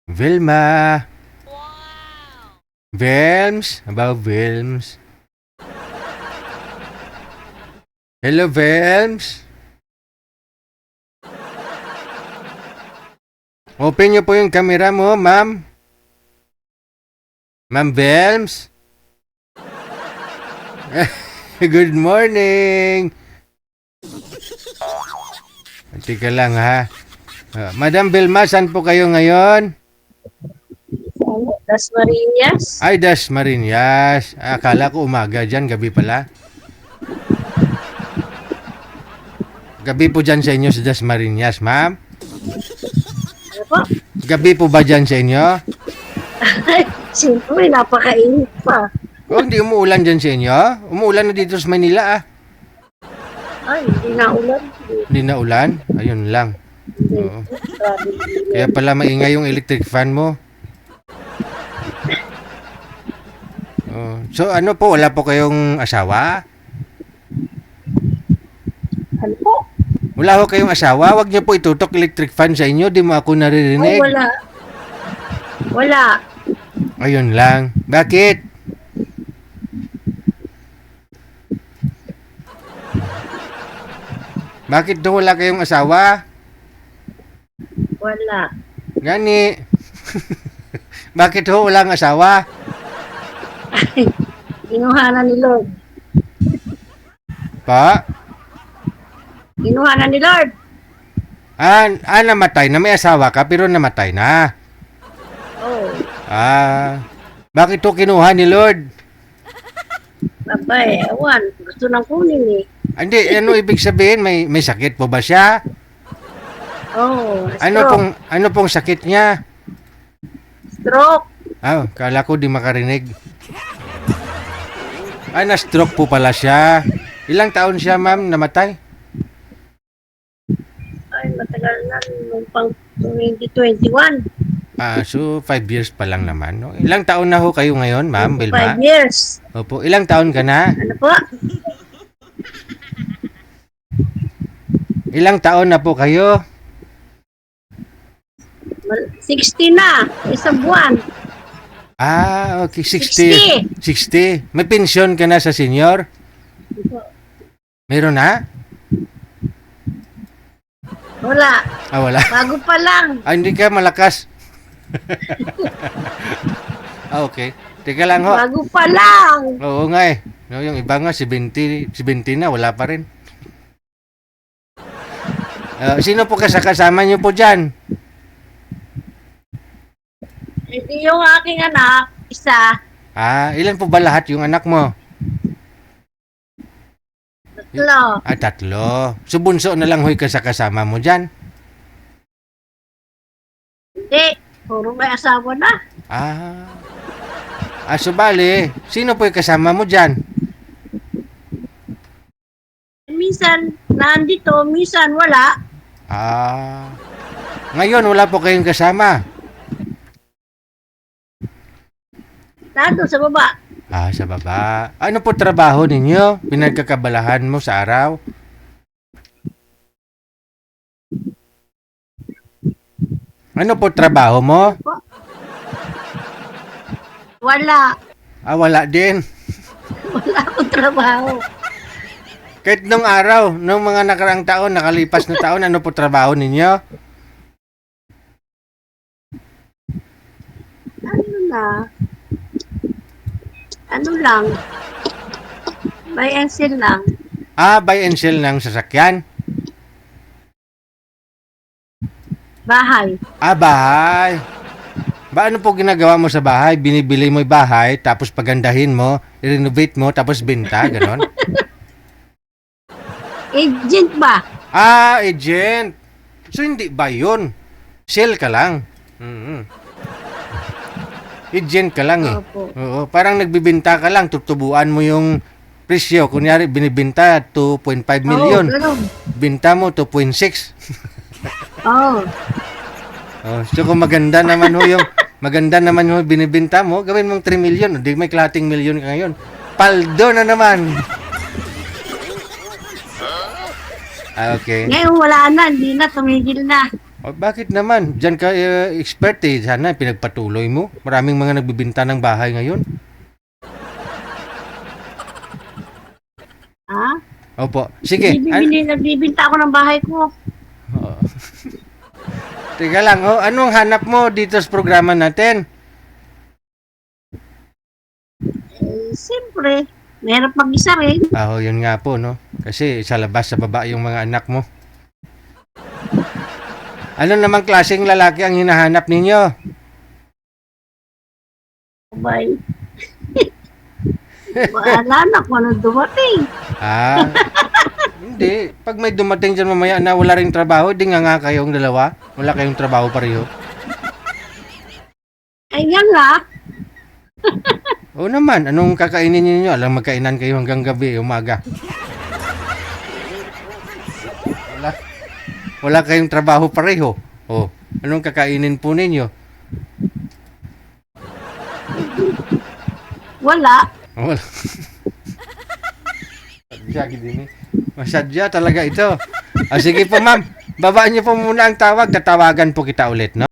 Vilma. Velms? About Velms? Hello, Velms? Open niyo po yung camera mo, ma'am. Ma'am Velms? Good morning! Tika lang ha. Madam Vilma, saan po kayo ngayon? Dasmariñas. Ay, Dasmariñas. Akala ko umaga dyan, gabi pala. Gabi po dyan sa inyo sa Dasmariñas, ma'am? Ano po? Gabi po ba dyan sa inyo? Siyempre, napakainit pa. Oh, hindi umuulan dyan sa inyo? Umuulan na dito sa Manila ah. Ay, hindi na ulan. Hindi na ulan? Ayun lang. Oo. Grabe. Kaya pala maingay yung electric fan mo. Oh. So ano po, wala po kayong asawa? Ano po? Wala ho kayong asawa? Huwag niyo po itutok electric fan sa inyo, di mo ako Ay, naririnig. wala. Wala. Ayun lang. Bakit? Bakit daw wala kayong asawa? Wala. Gani. Bakit ho walang asawa? Inuhanan ni Lord. Pa? Inuhanan ni Lord. Namatay na. May asawa ka pero namatay na. Oh, Bakit to kinuha ni Lord? babay, ewan. Gusto nang kunin eh. Hindi, ano ibig sabihin? May sakit po ba siya? Oh, Ano pong sakit niya? Stroke. Kala ko di makarinig. Na-stroke po pala siya. Ilang taon siya, ma'am, namatay? Ay, matagal na. Nung pang 2021. So 5 years pa lang naman. No? Ilang taon na ho kayo ngayon, ma'am, Vilma? 5 years. Opo, ilang taon ka na? Ano po? Ilang taon na po kayo? 60 na. Isang buwan. Okay, 60. 60. May pensyon ka na sa senior? Meron na? Wala. Wala. Bago pa lang. Hindi ka malakas. Okay. Teka lang ho. Bago pa lang. Oo nga eh. No, yung iba nga, 70 na, wala pa rin. Sino po kasama niyo po dyan? Hindi yung aking anak, isa. Ilan po ba lahat yung anak mo? Tatlo. Tatlo. So bunso na lang hoy kasama mo dyan? Hindi. Puro may asawa na. So bali, sino po yung kasama mo dyan? Minsan nandito, minsan wala. Ngayon wala po kayong kasama? Nandun sa baba. Sa baba. Ano po trabaho ninyo? Pinagkakabalahan mo sa araw? Ano po trabaho mo? Wala. Wala din. Wala akong trabaho. Kahit nung araw, nung mga nakaraang taon, nakalipas na taon, ano po trabaho ninyo? Ano na? Ano lang? Buy and sell lang. Buy and sell ng sasakyan? Bahay. Bahay. Ano po ginagawa mo sa bahay? Binibili mo yung bahay, tapos pagandahin mo, i-renovate mo, tapos benta, ganon? Agent ba? Agent. So, hindi ba yun? Sell ka lang. Agent ka lang eh. Opo. Oo, parang nagbibenta ka lang, tutubuan mo yung presyo. Kunyari, binibenta 2.5 million. Ganun. Binta mo 2.6. Oo. So kung maganda naman ho binibenta mo, gawin mong 3 million. Hindi may klating million ka ngayon. Paldo na naman. Okay. Ngayon wala na, hindi na, tumigil na. O, bakit naman? Diyan ka expert eh. Sana pinagpatuloy mo. Maraming mga nagbibinta ng bahay ngayon. Ha? Opo. Sige. Nagbibinta ako ng bahay ko. Oh. Teka lang, anong hanap mo dito sa programa natin? Siyempre, mahirap mag-isa rin. Yun nga po, no? Kasi sa labas, sa baba yung mga anak mo. Ano namang klaseng lalaki ang hinahanap ninyo? Bye. Wala na kung ano dumating. Hindi. Pag may dumating dyan mamaya na wala ring trabaho, di nga kayong dalawa. Wala kayong trabaho pareho. Ay, yan nga. Oo naman, anong kakainin ninyo? Alam, magkainan kayo hanggang gabi, umaga. Wala kayong trabaho pareho. Anong kakainin po ninyo? Wala. Wala. Masadya talaga ito. Sige po ma'am, babaan niyo po muna ang tawag. Tatawagan po kita ulit, no?